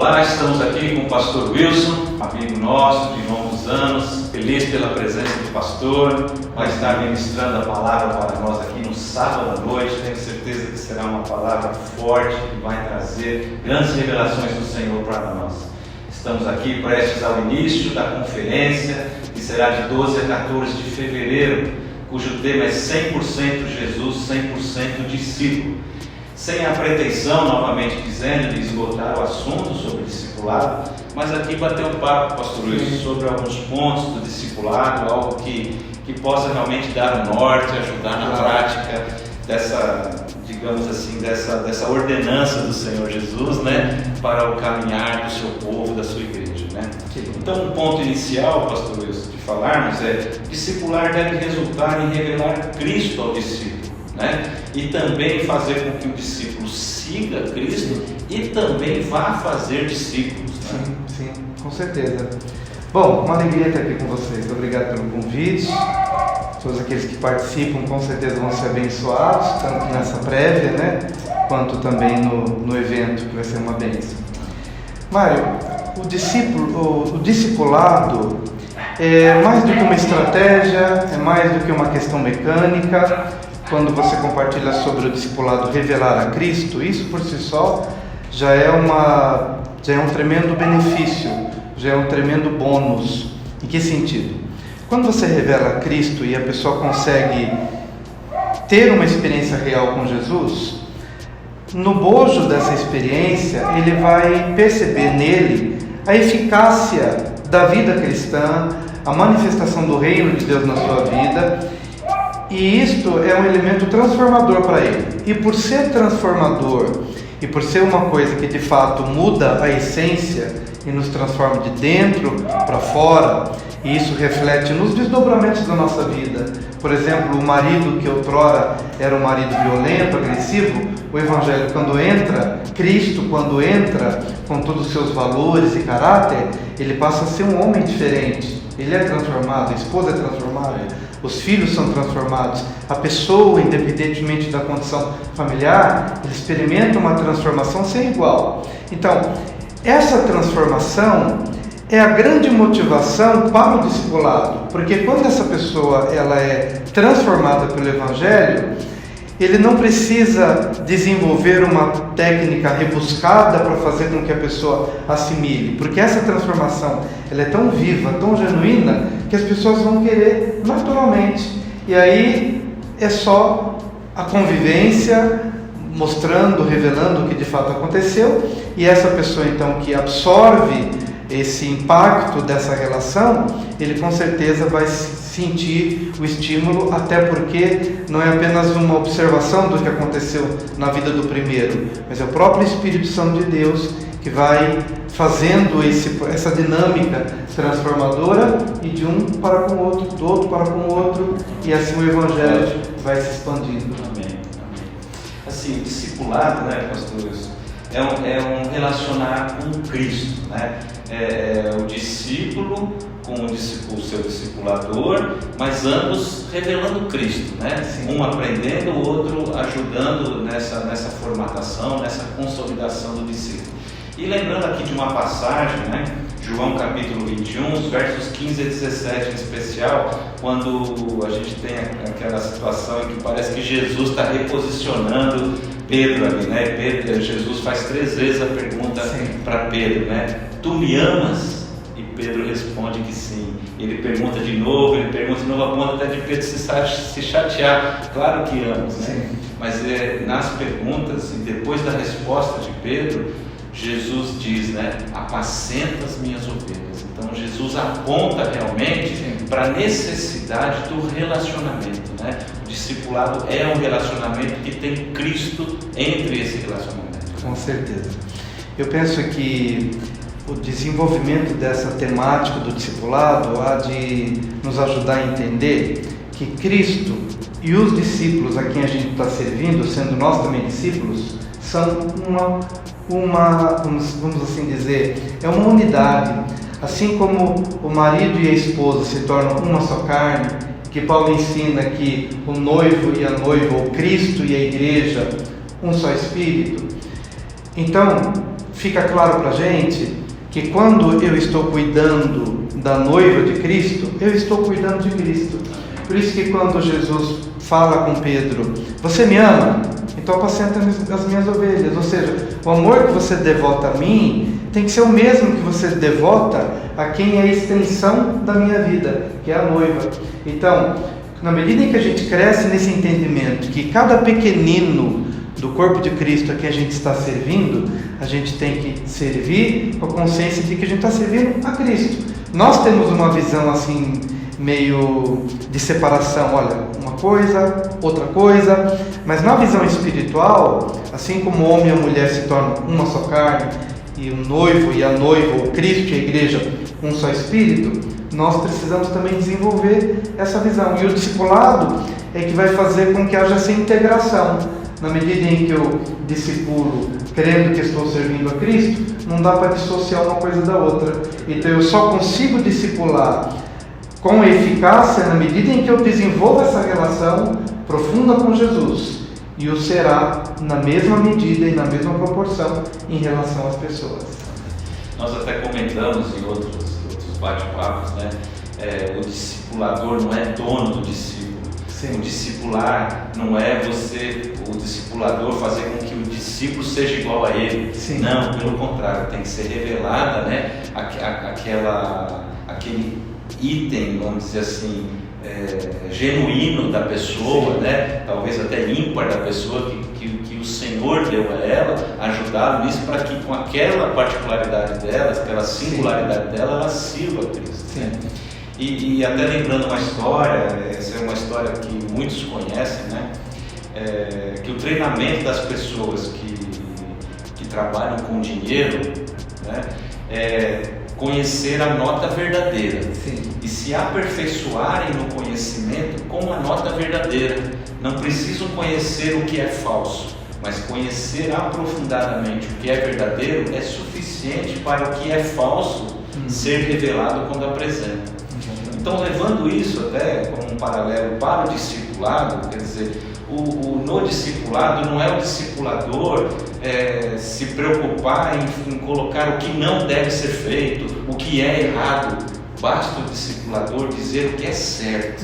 Olá, estamos aqui com o pastor Wilson, amigo nosso de longos anos, feliz pela presença do pastor, vai estar ministrando a palavra para nós aqui no sábado à noite. Tenho certeza que será uma palavra forte que vai trazer grandes revelações do Senhor para nós. Estamos aqui prestes ao início da conferência, que será de 12 a 14 de fevereiro, cujo tema é 100% Jesus, 100% discípulo. Sem a pretensão, novamente dizendo, de esgotar o assunto sobre discipulado, mas aqui bater um papo, pastor Wilson, sobre alguns pontos do discipulado, algo que possa realmente dar um norte, ajudar na prática dessa, digamos assim, dessa ordenança do Senhor Jesus, né, para o caminhar do seu povo, da sua igreja, né? Então, um ponto inicial, pastor Wilson, de falarmos é: discipular deve resultar em revelar Cristo ao discípulo, né? E também fazer com que o discípulo siga Cristo e também vá fazer discípulos, né? Sim, com certeza. Bom, uma alegria estar aqui com vocês. Obrigado pelo convite. Todos aqueles que participam com certeza vão ser abençoados, tanto nessa prévia, né, quanto também no evento, que vai ser uma bênção. Mário, o discipulado é mais do que uma estratégia, é mais do que uma questão mecânica. Quando você compartilha sobre o discipulado revelar a Cristo, isso por si só já é um tremendo benefício, já é um tremendo bônus. Em que sentido? Quando você revela a Cristo e a pessoa consegue ter uma experiência real com Jesus, no bojo dessa experiência ele vai perceber nele a eficácia da vida cristã, a manifestação do reino de Deus na sua vida. E isto é um elemento transformador para ele. E por ser transformador, e por ser uma coisa que de fato muda a essência e nos transforma de dentro para fora, e isso reflete nos desdobramentos da nossa vida. Por exemplo, o marido que outrora era um marido violento, agressivo, o Evangelho quando entra, Cristo quando entra com todos os seus valores e caráter, ele passa a ser um homem diferente. Ele é transformado, a esposa é transformada, os filhos são transformados, a pessoa, independentemente da condição familiar, ele experimenta uma transformação sem igual. Então, essa transformação é a grande motivação para o discipulado, porque quando essa pessoa ela é transformada pelo Evangelho, ele não precisa desenvolver uma técnica rebuscada para fazer com que a pessoa assimile, porque essa transformação ela é tão viva, tão genuína, que as pessoas vão querer naturalmente. E aí é só a convivência mostrando, revelando o que de fato aconteceu, e essa pessoa então que absorve esse impacto dessa relação, ele com certeza vai sentir o estímulo, até porque não é apenas uma observação do que aconteceu na vida do primeiro, mas é o próprio Espírito Santo de Deus que vai fazendo essa dinâmica transformadora, e de um para com o outro, do outro para com o outro, e assim o Evangelho vai se expandindo. Amém. Amém. Assim, o discipulado, né, pastor, é um relacionar com Cristo, né? O discípulo com o seu discipulador, mas ambos revelando Cristo, né? Sim. Um aprendendo, o outro ajudando nessa formatação, nessa consolidação do discípulo. E lembrando aqui de uma passagem, né? João capítulo 21, os versos 15 a 17 em especial, quando a gente tem aquela situação em que parece que Jesus está reposicionando Pedro ali, né? Jesus faz 3 vezes a pergunta para Pedro, né? Tu me amas? E Pedro responde que sim. Ele pergunta de novo, a ponto até de Pedro se chatear. Claro que amo, né? Mas nas perguntas e depois da resposta de Pedro, Jesus diz, né? Apacenta as minhas ovelhas. Então Jesus aponta realmente para a necessidade do relacionamento, né? O discipulado é um relacionamento que tem Cristo entre esse relacionamento. Com certeza. Eu penso que o desenvolvimento dessa temática do discipulado há de nos ajudar a entender que Cristo e os discípulos a quem a gente está servindo, sendo nós também discípulos, são vamos assim dizer, é uma unidade. Assim como o marido e a esposa se tornam uma só carne, que Paulo ensina que o noivo e a noiva, ou Cristo e a igreja, um só espírito, Então, fica claro para a gente que quando eu estou cuidando da noiva de Cristo, eu estou cuidando de Cristo. Por isso que quando Jesus fala com Pedro, você me ama? Então apacenta as minhas ovelhas. Ou seja, o amor que você devota a mim tem que ser o mesmo que você devota a quem é a extensão da minha vida, que é a noiva. Então, na medida em que a gente cresce nesse entendimento que cada pequenino do corpo de Cristo a quem a gente está servindo, a gente tem que servir com a consciência de que a gente está servindo a Cristo. Nós temos uma visão assim, meio de separação, olha, uma coisa, outra coisa, mas na visão espiritual, assim como o homem e a mulher se tornam uma só carne, e o noivo e a noiva, o Cristo e a igreja, um só espírito, nós precisamos também desenvolver essa visão. E o discipulado é que vai fazer com que haja essa integração. Na medida em que eu discipulo crendo que estou servindo a Cristo, não dá para dissociar uma coisa da outra. Então eu só consigo discipular com eficácia na medida em que eu desenvolvo essa relação profunda com Jesus. E o será na mesma medida e na mesma proporção em relação às pessoas. Nós até comentamos em outros bate-papos, né? O discipulador não é dono do discípulo. Sim. O discipular não é o discipulador fazer com que o discípulo seja igual a ele. Sim. Não, pelo contrário, tem que ser revelada, né? Aquele item, vamos dizer assim, genuíno da pessoa, né? Talvez até ímpar da pessoa que o Senhor deu a ela, ajudá-lo nisso para que com aquela particularidade dela, aquela singularidade dela, ela sirva a Cristo. Né? E até lembrando uma história, essa é uma história que muitos conhecem, né? Que o treinamento das pessoas que trabalham com dinheiro, né? Conhecer a nota verdadeira. Sim. E se aperfeiçoarem no conhecimento com a nota verdadeira. Não precisam conhecer o que é falso, mas conhecer aprofundadamente o que é verdadeiro é suficiente para o que é falso ser revelado quando apresenta. Então, levando isso até como um paralelo para o discipulado, quer dizer, no discipulado não é o discipulador se preocupar em colocar o que não deve ser feito, o que é errado. Basta o discipulador dizer o que é certo,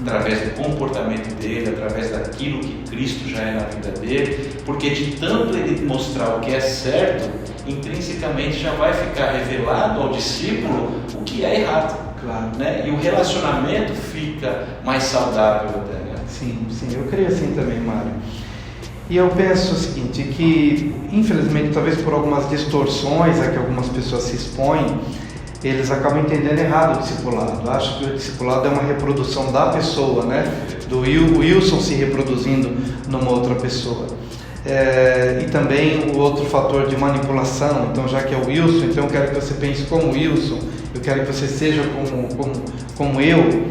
através do comportamento dele, através daquilo que Cristo já é na vida dele, porque de tanto ele mostrar o que é certo, intrinsecamente já vai ficar revelado ao discípulo o que é errado. Claro. Né? E o relacionamento fica mais saudável até. Né? Sim, eu creio assim também, Mário. E eu penso o seguinte, que infelizmente, talvez por algumas distorções a que algumas pessoas se expõem, eles acabam entendendo errado o discipulado. Acham que o discipulado é uma reprodução da pessoa, né? Do Wilson se reproduzindo numa outra pessoa. E também o outro fator de manipulação. Então, já que é o Wilson, então eu quero que você pense como o Wilson, eu quero que você seja como eu.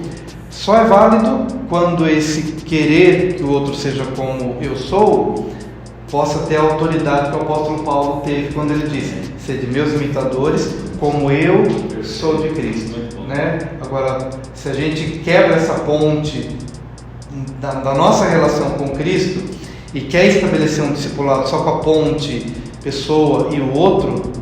Só é válido quando esse querer que o outro seja como eu sou possa ter a autoridade que o apóstolo Paulo teve quando ele disse: sede meus imitadores, como eu sou de Cristo. Né? Agora, se a gente quebra essa ponte da nossa relação com Cristo e quer estabelecer um discipulado só com a ponte pessoa e o outro,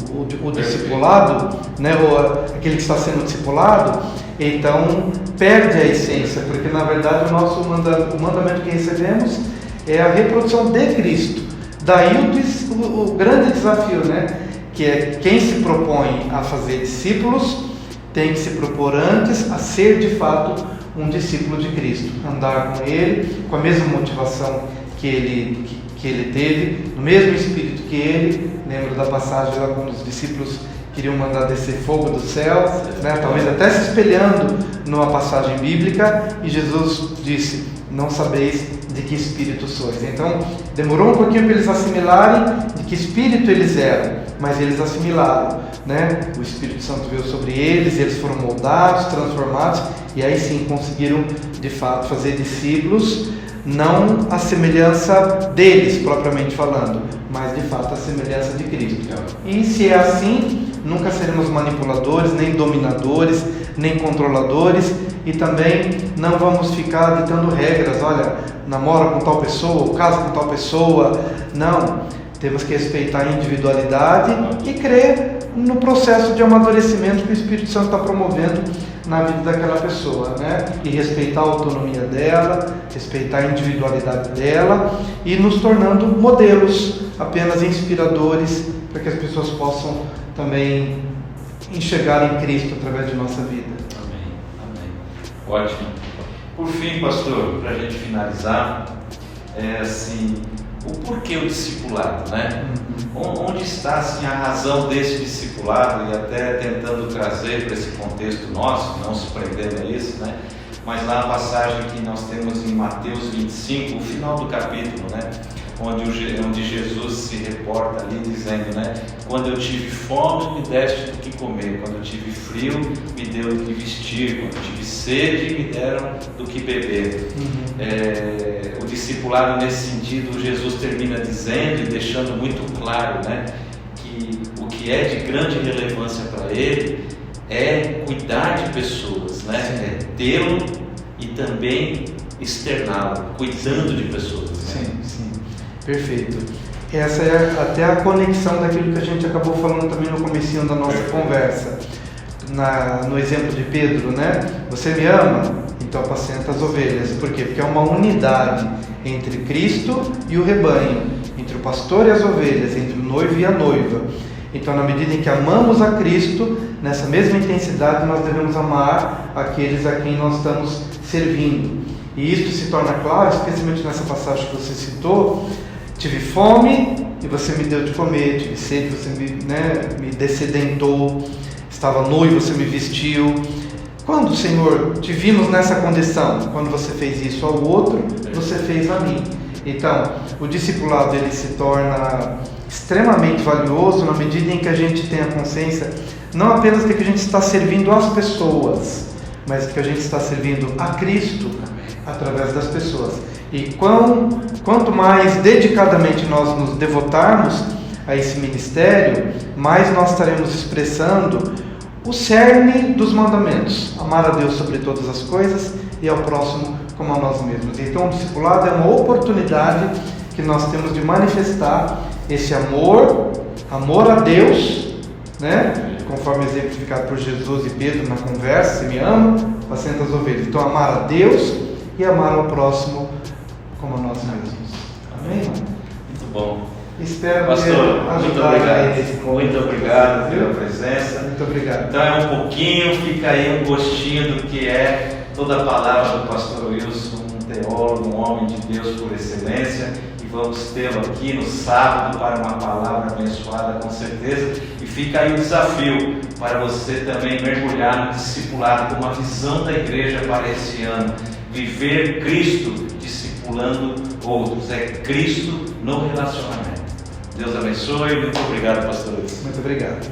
o discipulado, né? Ou aquele que está sendo discipulado, então perde a essência, porque na verdade o mandamento que recebemos é a reprodução de Cristo. Daí o grande desafio, né? Que é quem se propõe a fazer discípulos tem que se propor antes a ser de fato um discípulo de Cristo, andar com Ele, com a mesma motivação que ele teve, no mesmo espírito que ele. Lembro da passagem lá quando os discípulos queriam mandar descer fogo do céu, né? Talvez até se espelhando numa passagem bíblica, e Jesus disse: não sabeis de que espírito sois. Então demorou um pouquinho para eles assimilarem de que espírito eles eram, mas eles assimilaram, né? O Espírito Santo veio sobre eles, eles foram moldados, transformados, e aí sim conseguiram de fato fazer discípulos, não a semelhança deles propriamente falando, mas de fato a semelhança de Cristo. E se é assim, nunca seremos manipuladores, nem dominadores, nem controladores, e também não vamos ficar ditando regras. Olha, namora com tal pessoa, casa com tal pessoa. Não. Temos que respeitar a individualidade e crer no processo de amadurecimento que o Espírito Santo está promovendo na vida daquela pessoa, né? E respeitar a autonomia dela, respeitar a individualidade dela e nos tornando modelos apenas inspiradores para que as pessoas possam também enxergar em Cristo através de nossa vida. Amém, amém. Ótimo. Por fim, pastor, para a gente finalizar, o porquê o discipulado, né? Onde está assim, a razão desse discipulado, e até tentando trazer para esse contexto nosso, não se prendendo a isso, né? Mas lá a passagem que nós temos em Mateus 25, o final do capítulo, né? Onde Jesus se reporta ali dizendo, né? Quando eu tive fome, me deste do que comer. Quando eu tive frio, me deu do que vestir. Quando eu tive sede, me deram do que beber. O discipulado nesse sentido, Jesus termina dizendo e deixando muito claro, né? Que o que é de grande relevância para ele é cuidar de pessoas, né? É tê-lo e também externá-lo, cuidando de pessoas. Né? Sim, sim. Perfeito. Essa é até a conexão daquilo que a gente acabou falando também no comecinho da nossa conversa. No exemplo de Pedro, né? Você me ama? Então apacenta as ovelhas. Por quê? Porque é uma unidade entre Cristo e o rebanho, entre o pastor e as ovelhas, entre o noivo e a noiva. Então, na medida em que amamos a Cristo, nessa mesma intensidade nós devemos amar aqueles a quem nós estamos servindo. E isso se torna claro, especialmente nessa passagem que você citou. Tive fome e você me deu de comer, tive sede, você me dessedentou, estava nu e você me vestiu. Quando, Senhor, te vimos nessa condição? Quando você fez isso ao outro, você fez a mim. Então, o discipulado ele se torna extremamente valioso na medida em que a gente tem a consciência não apenas de que a gente está servindo as pessoas, mas que a gente está servindo a Cristo através das pessoas. E quanto mais dedicadamente nós nos devotarmos a esse ministério, mais nós estaremos expressando o cerne dos mandamentos: amar a Deus sobre todas as coisas e ao próximo como a nós mesmos. Então o discipulado é uma oportunidade que nós temos de manifestar esse amor a Deus, né? Conforme exemplificado por Jesus e Pedro na conversa: se me ama, apacenta as ovelhas. Então amar a Deus e amar ao próximo como a nós mesmos. Amém? Muito bom. Espero Pastor, muito obrigado. Muito obrigado pela viu? presença. Muito obrigado. Então é um pouquinho, fica aí um gostinho do que é toda a palavra do pastor Wilson, um teólogo, um homem de Deus por excelência. E vamos tê-lo aqui no sábado para uma palavra abençoada, com certeza. E fica aí o desafio para você também mergulhar no discipulado com uma visão da igreja para esse ano. Viver Cristo discipulando outros. É Cristo no relacionamento. Deus abençoe. Muito obrigado, pastor. Muito obrigado.